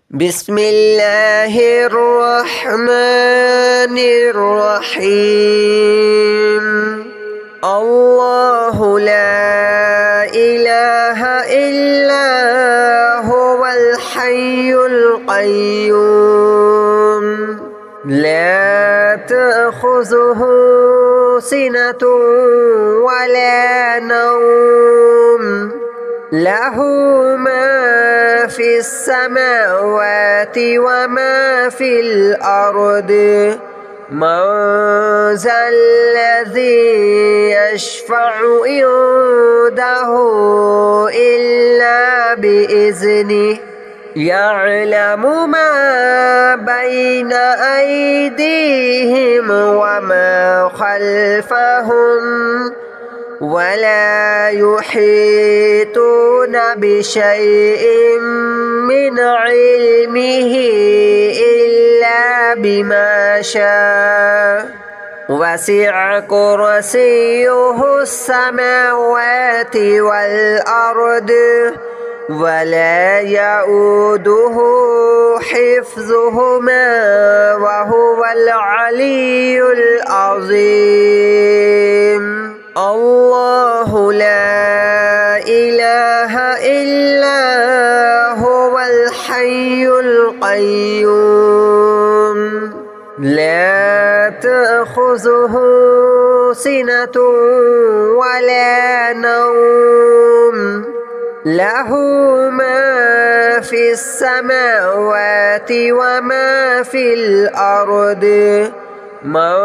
بسم الله الرحمن الرحيم. الله لا إله إلا هو الحي القيوم لا تأخذه سنة ولا نوم له ما في السماوات وما في الأرض من ذا الذي يشفع عنده إلا بإذنه يعلم ما بين أيديهم وما خلفهم ولا يحيطون بشيء من علمه إلا بما شاء وسع كرسيه السماوات والأرض ولا يؤوده حفظهما وهو العلي العظيم. الله لا إله إلا هو الحي القيوم لا تأخذه سنة ولا نوم له ما في السماوات وما في الأرض من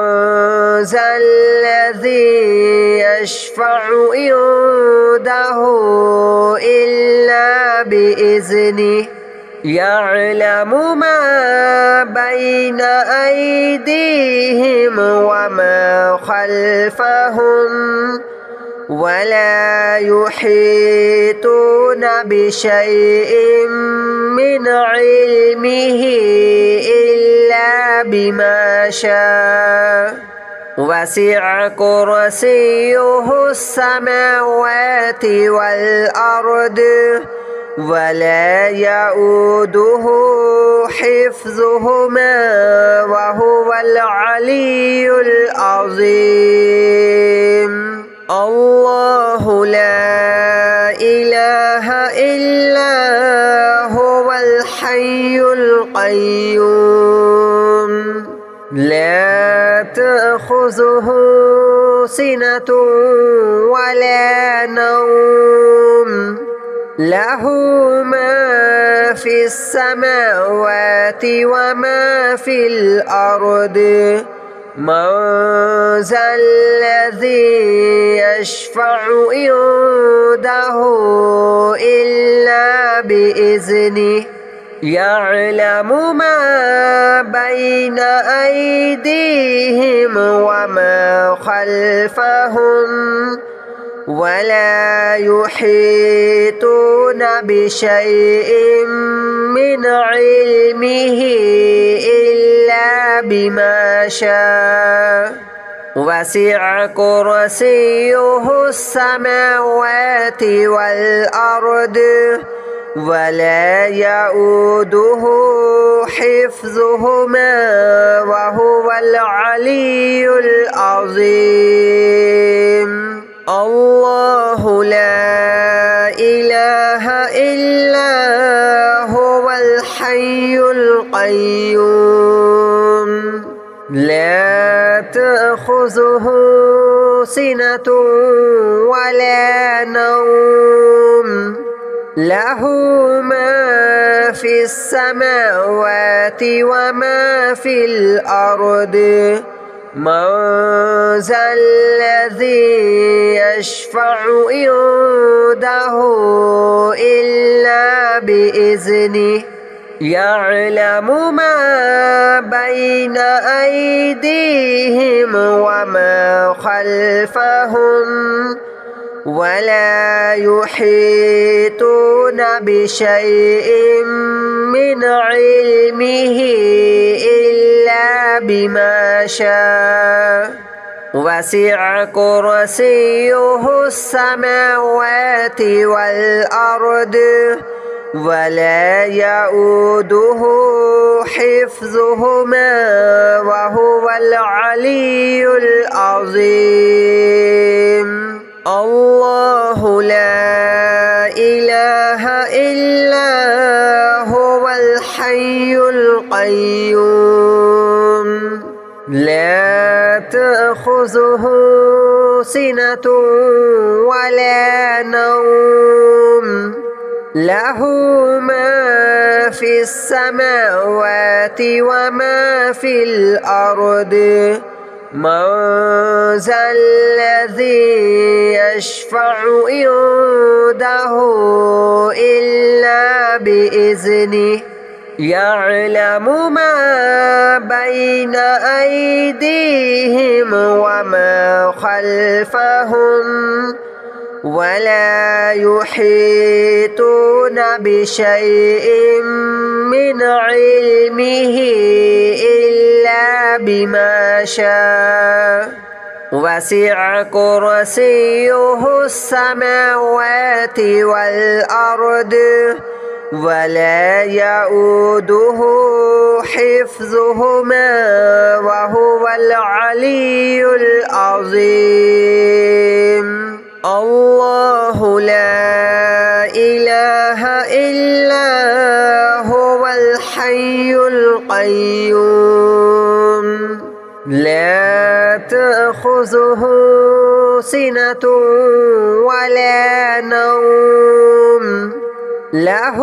ذا الذي يشفع عنده إلا بإذنه يعلم ما بين أيديهم وما خلفهم ولا يحيطون بشيء من علمه إلا بما شاء وسع كرسيه السماوات والأرض ولا يؤوده حفظهما وهو العلي العظيم. الله لا إله إلا هو الحي القيوم لا تأخذه سنة ولا نوم له ما في السماوات وما في الأرض من ذا الذي يشفع عنده إلا بإذنه يعلم ما بين أيديهم وما خلفهم ولا يحيطون بشيء من علمه إلا بما شاء وسع كرسيه السماوات والأرض ولا يؤوده حفظهما وهو العلي العظيم. الله لا إله إلا هو الحي القيوم لا تأخذه سنة ولا نوم له ما في السماوات وما في الأرض من ذا الذي يشفع عنده إلا بإذنه يعلم ما بين أيديهم وما خلفهم ولا يحيطون بشيء من علمه إلا بما شاء وسع كرسيه السماوات والأرض ولا يؤوده حفظهما وهو العلي العظيم. الله لا إله إلا هو الحي القيوم لا تأخذه سنة ولا نوم له ما في السماوات وما في الأرض من ذا الذي يشفع عنده إلا بإذنه يعلم ما بين أيديهم وما خلفهم ولا يحيطون بشيء من علمه إلا بما شاء وسع كرسيه السماوات والأرض ولا يؤوده حفظهما وهو العلي العظيم. الله لا إله إلا هو الحي القيوم لا تأخذه سنة ولا نوم له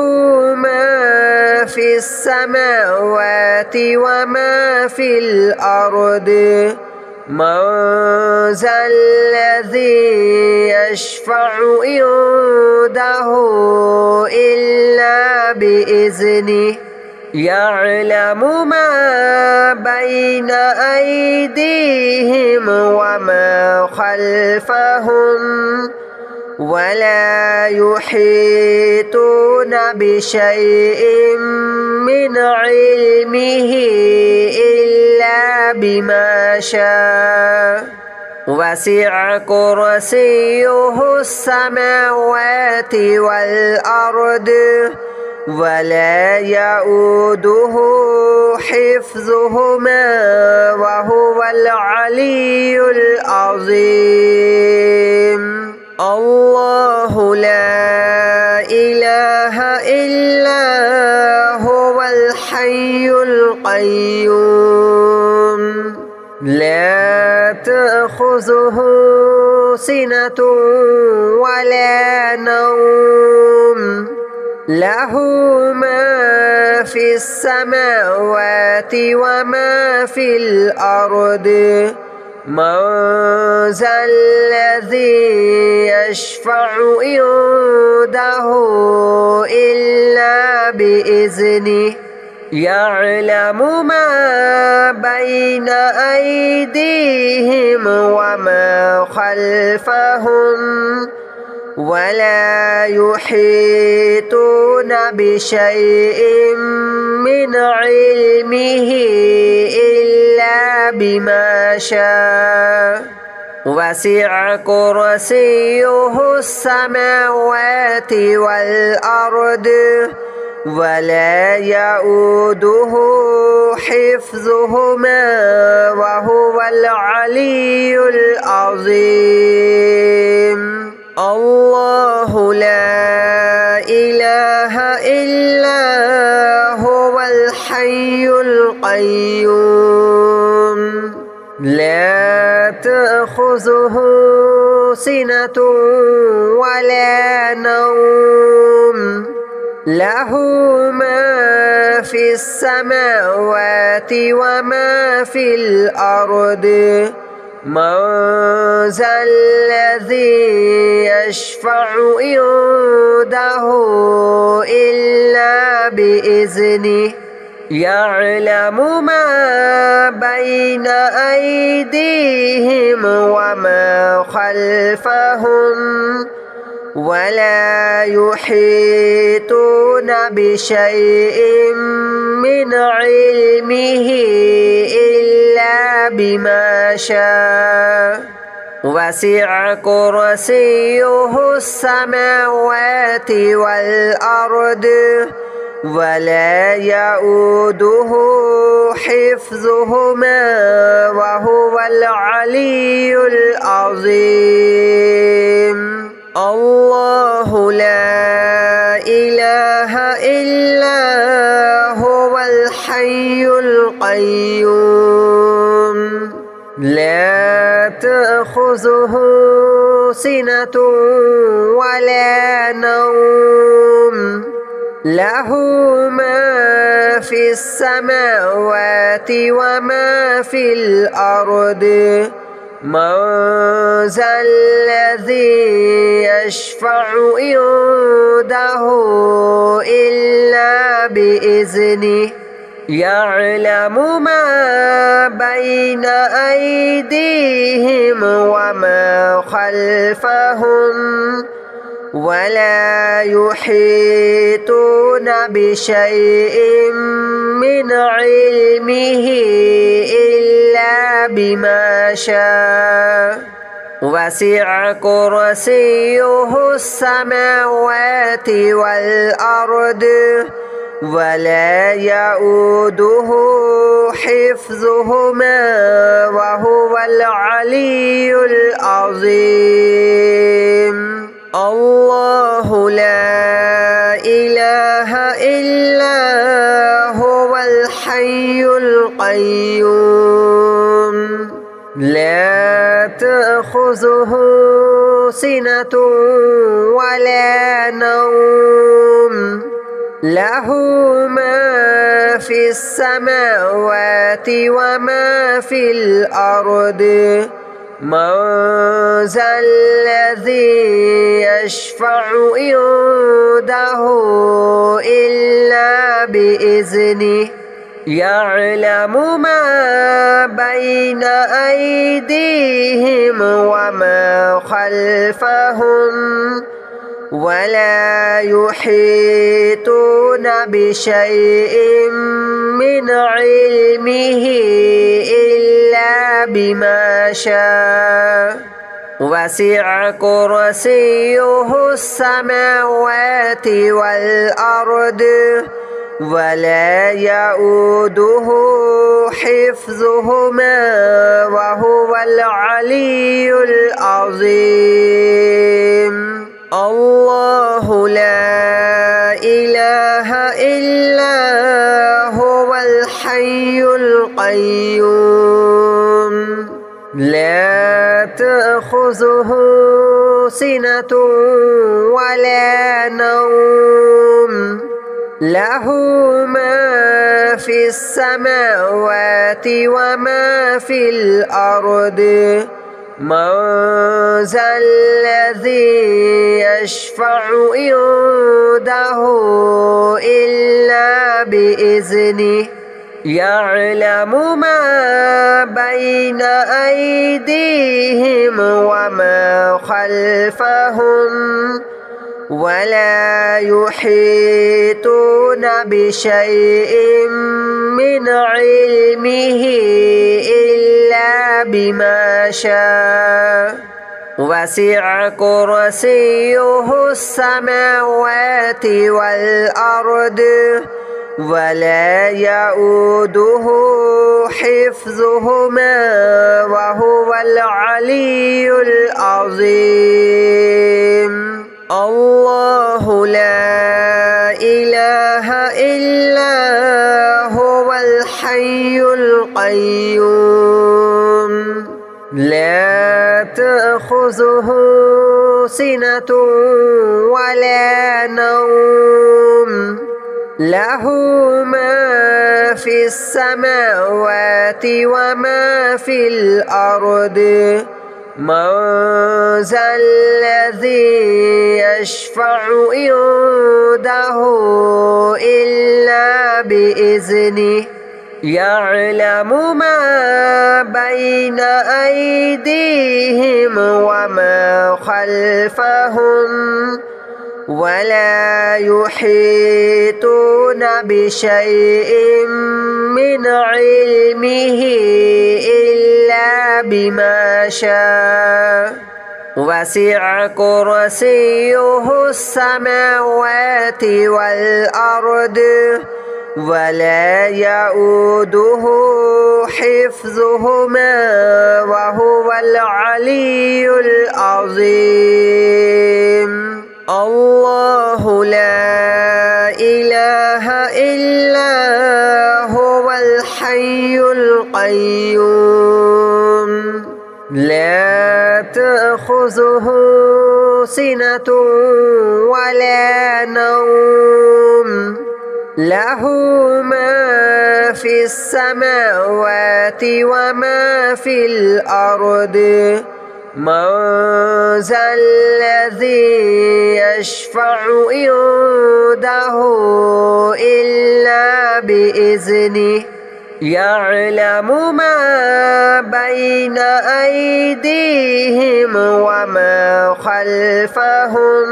ما في السماوات وما في الأرض من ذا الذي يشفع عنده إلا بإذنه يعلم ما بين أيديهم وما خلفهم ولا يحيطون بشيء من علمه إلا بما شاء وسع كرسيه السماوات والأرض ولا يؤوده حفظهما وهو العلي العظيم. الله لا إله إلا هو الحي القيوم لا تأخذه سنة ولا نوم له ما في السماوات وما في الأرض من ذا الذي يشفع عنده إلا بإذنه يعلم ما بين أيديهم وما خلفهم ولا يحيطون بشيء من علمه إلا بما شاء وسع كرسيه السماوات والأرض ولا يؤوده حفظهما وهو العلي العظيم. الله لا إله إلا هو الحي القيوم لا تأخذه سنة ولا نوم له ما في السماوات وما في الأرض من ذا الذي يشفع عنده إلا بإذنه يعلم ما بين أيديهم وما خلفهم ولا يحيطون بشيء من علمه إلا بما شاء وسع كرسيه السماوات والأرض ولا يؤوده حفظهما وهو العلي العظيم الله لا إله إلا هو الحي القيوم لا تأخذه سنة ولا نوم له ما في السماوات وما في الأرض من ذا الذي يشفع عنده إلا بإذنه يعلم ما بين أيديهم وما خلفهم ولا يحيطون بشيء من علمه إلا بما شاء وسع كرسيه السماوات والأرض ولا يؤوده حفظهما وهو العلي العظيم الله لا إله إلا هو الحي القيوم لا تأخذه سنة ولا نوم له ما في السماوات وما في الأرض من ذا الذي يشفع عنده إلا بإذنه يعلم ما بين أيديهم وما خلفهم ولا يحيطون بشيء من علمه إلا بما شاء وسع كرسيه السماوات والأرض ولا يؤوده حفظهما وهو العلي العظيم الله لا إله إلا هو الحي القيوم لا تأخذه سنة ولا نوم له ما في السماوات وما في الأرض من ذا الذي يشفع عنده إلا بإذنه يعلم ما بين أيديهم وما خلفهم ولا يحيطون بشيء من علمه إلا بما شاء وسع كرسيه السماوات والأرض ولا يؤوده حفظهما وهو العلي العظيم الله لا إله إلا هو الحي القيوم لا تأخذه سنة ولا نوم له ما في السماوات وما في الأرض من ذا الذي يشفع عنده إلا بإذنه يعلم ما بين أيديهم وما خلفهم ولا يحيطون بشيء من علمه إلا إلا بما شاء وسع كرسيه السماوات والأرض ولا يؤوده حفظهما وهو العلي العظيم الله لا إله إلا هو الحي القيوم لا تأخذه سنة ولا نوم له ما في السماوات وما في الأرض من ذا الذي يشفع عنده إلا بإذنه يعلم ما بين أيديهم وما خلفهم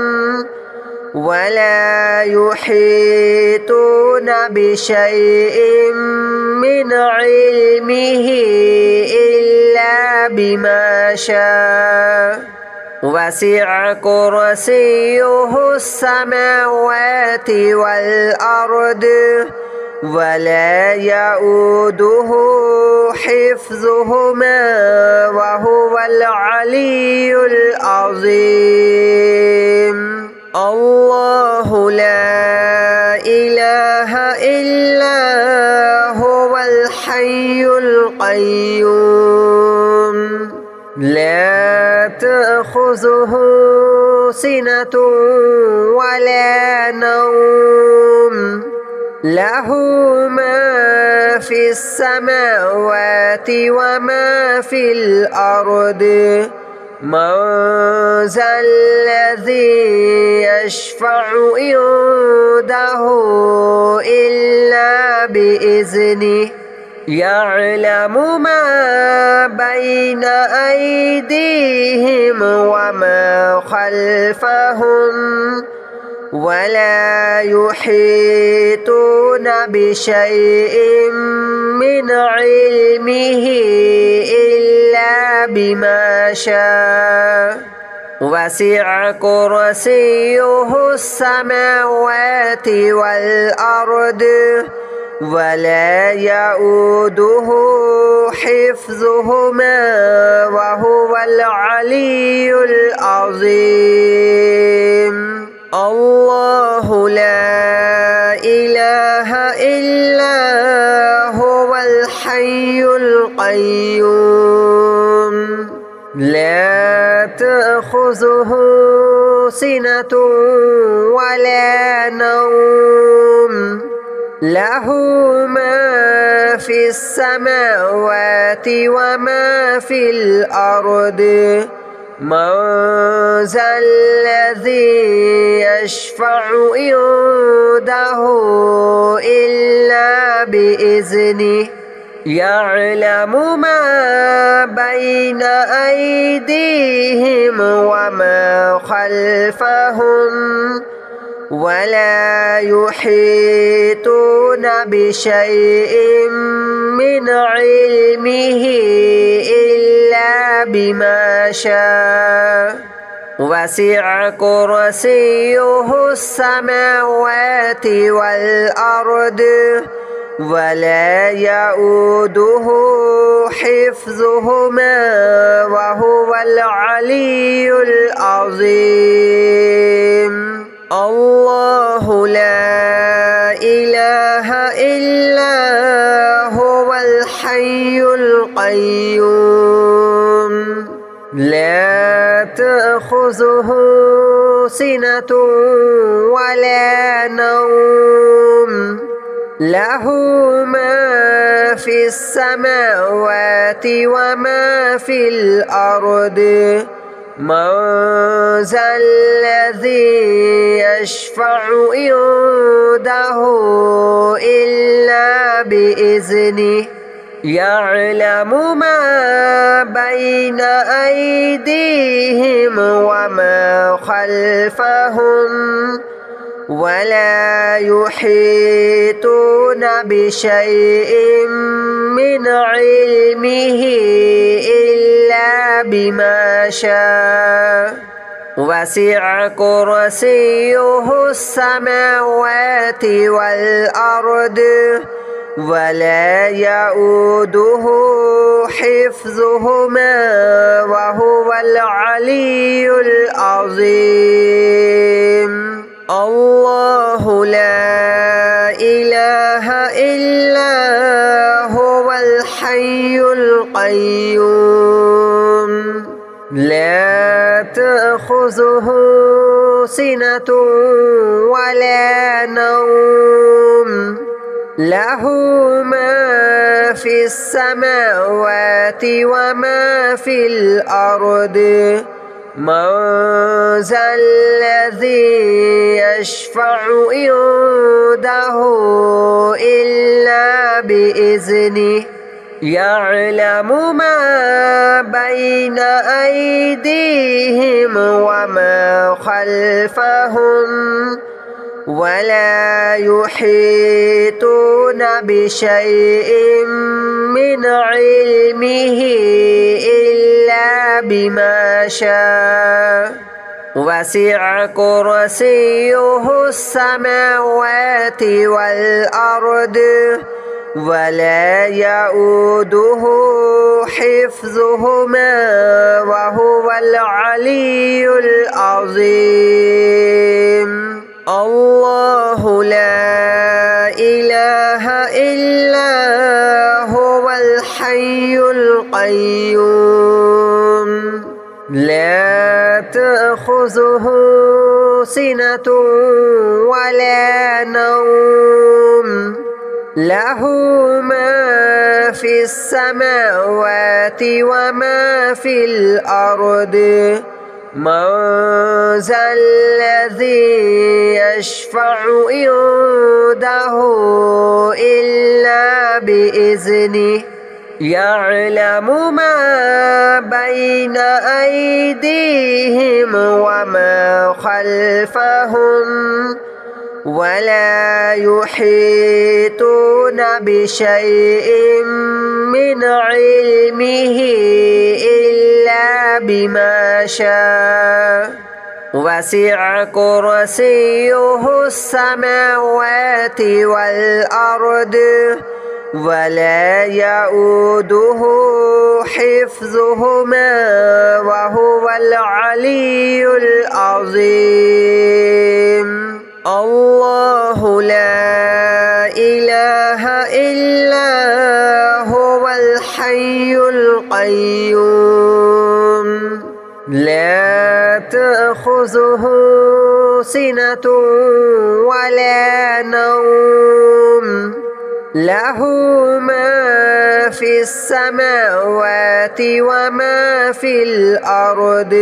ولا يحيطون بشيء من علمه إلا بما شاء وسع كرسيه السماوات والأرض ولا يؤوده حفظهما وهو العلي العظيم الله لا إله إلا هو الحي القيوم لا تأخذه سنة ولا نوم له ما في السماوات وما في الأرض من ذا الذي يشفع عنده إلا بإذنه يعلم ما بين أيديهم وما خلفهم ولا يحيطون بشيء من علمه إلا بما شاء وسع كرسيه السماوات والأرض ولا يؤوده حفظهما وهو العلي العظيم الله لا إله إلا هو الحي القيوم لا تأخذه سنة ولا نوم له ما في السماوات وما في الأرض من ذا الذي يشفع عنده إلا بإذنه يعلم ما بين أيديهم وما خلفهم ولا يحيطون بشيء من علمه إلا بما شاء وسع كرسيه السماوات والأرض ولا يؤوده حفظهما وهو العلي العظيم الله لا إله إلا هو الحي القيوم لا تأخذه سنة ولا نوم له ما في السماوات وما في الأرض من ذا الذي يشفع عنده إلا بإذنه يعلم ما بين أيديهم وما خلفهم ولا يحيطون بشيء من علمه إلا بما شاء وسع كرسيه السماوات والأرض ولا يؤوده حفظهما وهو العلي العظيم الله لا إله إلا هو الحي القيوم لا تأخذه سنة ولا نوم له ما في السماوات وما في الأرض من ذا الذي يشفع عنده إلا بإذنه يعلم ما بين أيديهم وما خلفهم ولا يحيطون بشيء من علمه إلا بما شاء وسع كرسيه السماوات والأرض ولا يؤوده حفظهما وهو العلي العظيم الله لا إله إلا هو الحي القيوم لا تأخذه سنة ولا نوم له ما في السماوات وما في الأرض من ذا الذي يشفع عنده إلا بإذنه يعلم ما بين أيديهم وما خلفهم ولا يحيطون بشيء من علمه إلا بما شاء وسع كرسيه السماوات والأرض ولا يؤوده حفظهما وهو العلي العظيم الله لا إله إلا هو الحي القيوم لا تأخذه سنة ولا نوم له ما في السماوات وما في الأرض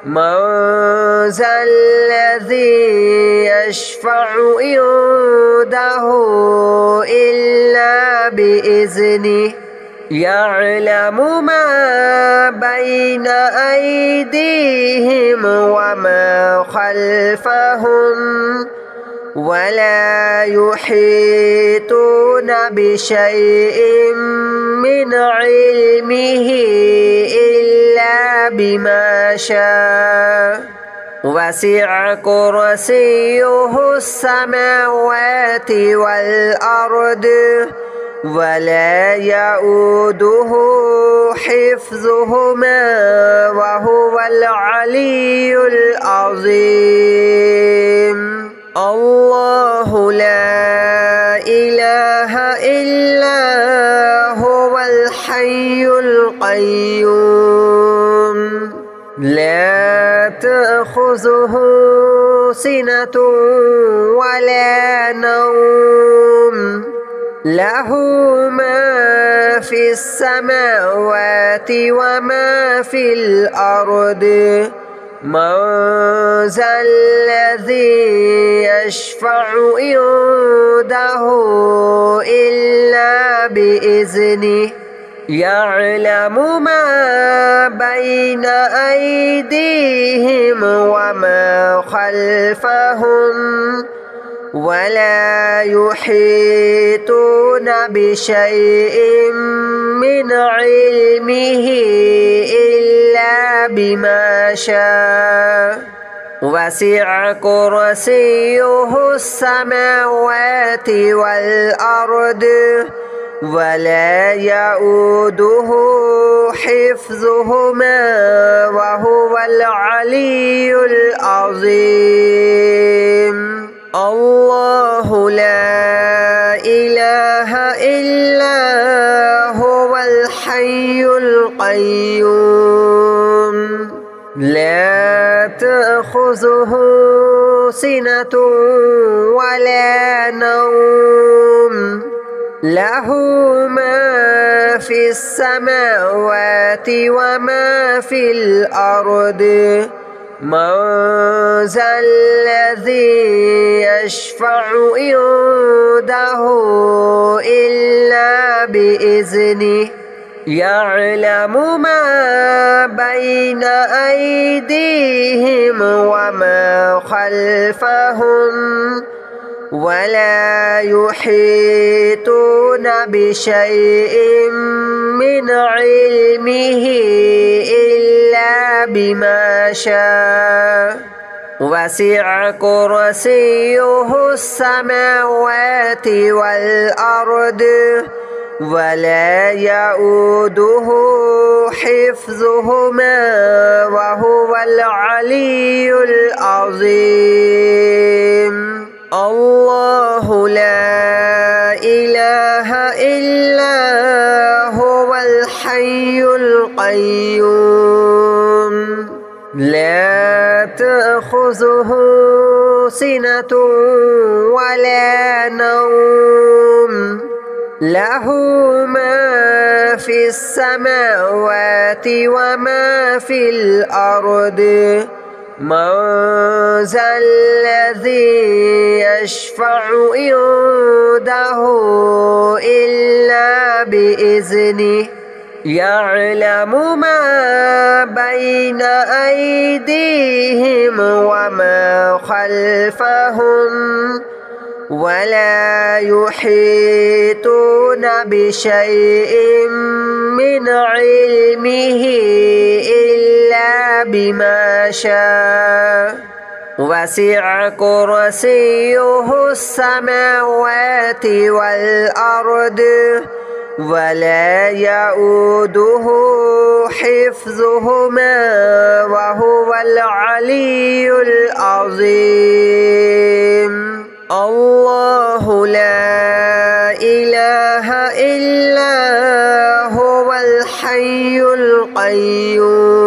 من ذا الذي يشفع عنده إلا بإذنه يعلم ما بين أيديهم وما خلفهم ولا يحيطون بشيء من علمه إلا بما شاء وسع كرسيه السماوات والأرض ولا يؤوده حفظهما وهو العلي العظيم الله لا إله إلا هو الحي القيوم لا تأخذه سنة ولا نوم له ما في السماوات وما في الأرض من ذا الذي يشفع عنده إلا بإذنه يعلم ما بين أيديهم وما خلفهم ولا يحيطون بشيء من علمه إلا بما شاء وسع كرسيه السماوات والأرض ولا يؤوده حفظهما وهو العلي العظيم الله لا إله إلا هو الحي القيوم لا تأخذه سنة ولا نوم له ما في السماوات وما في الأرض من ذا الذي يشفع عنده إلا بإذنه يعلم ما بين أيديهم وما خلفهم ولا يحيطون بشيء من علمه إلا بما شاء وسع كرسيه السماوات والأرض ولا يؤوده حفظهما وهو العلي العظيم الله لا إله إلا هو الحي القيوم لا تأخذه سنة ولا نوم له ما في السماوات وما في الأرض من ذا الذي يشفع عنده إلا بإذنه يعلم ما بين أيديهم وما خلفهم ولا يحيطون بشيء من علمه إلا بما شاء وسع كرسيه السماوات والأرض ولا يؤوده حفظهما وهو العلي العظيم الله لا إله إلا هو الحي القيوم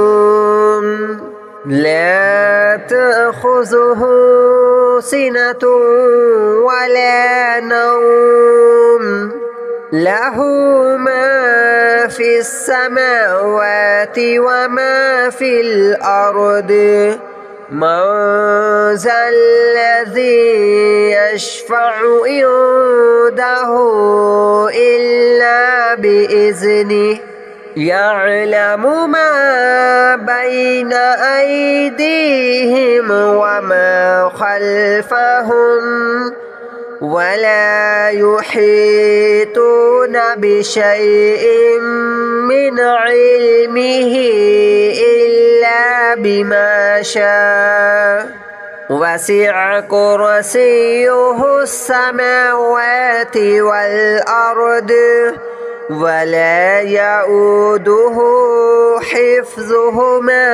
لا تأخذه سنة ولا نوم له ما في السماوات وما في الأرض من ذا الذي يشفع عنده إلا بإذنه يعلم ما بين أيديهم وما خلفهم ولا يحيطون بشيء من علمه إلا بما شاء وسع كرسيه السماوات والأرض ولا يؤوده حفظهما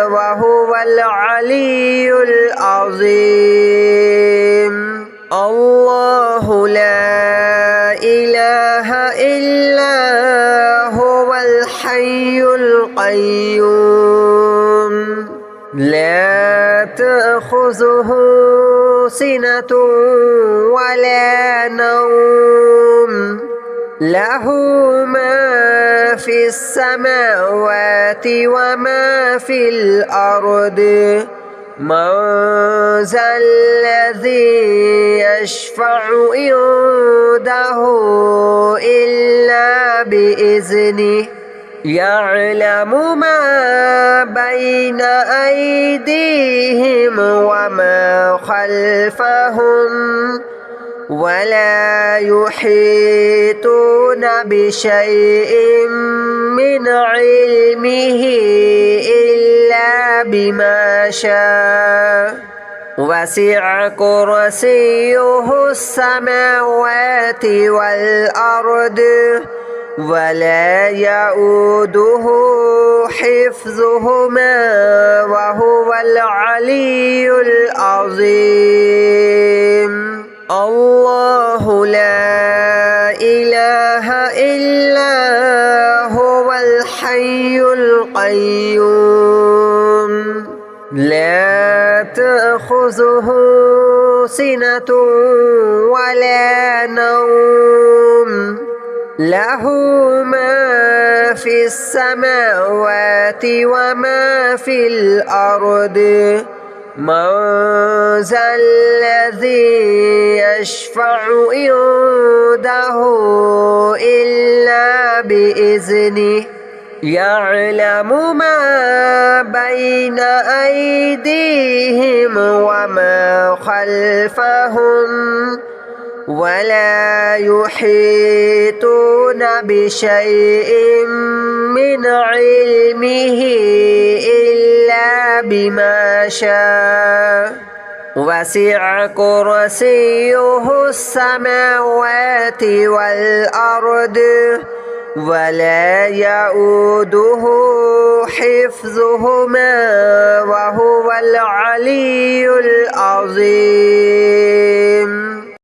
وهو العلي العظيم الله لا إله إلا هو الحي القيوم لا تأخذه سنة ولا نوم له ما في السماوات وما في الأرض من ذا الذي يشفع عنده إلا بإذنه بإذنه يعلم ما بين أيديهم وما خلفهم ولا يحيطون بشيء من علمه إلا بما شاء وسع كرسيه السماوات والأرض ولا يؤوده حفظهما وهو العلي العظيم الله لا إله إلا هو الحي القيوم لا تأخذه سنة ولا نوم له ما في السماوات وما في الأرض من ذا الذي يشفع عنده إلا بإذنه يعلم ما بين أيديهم وما خلفهم ولا يحيطون بشيء من علمه إلا بما شاء وسع كرسيه السماوات والأرض ولا يؤوده حفظهما وهو العلي العظيم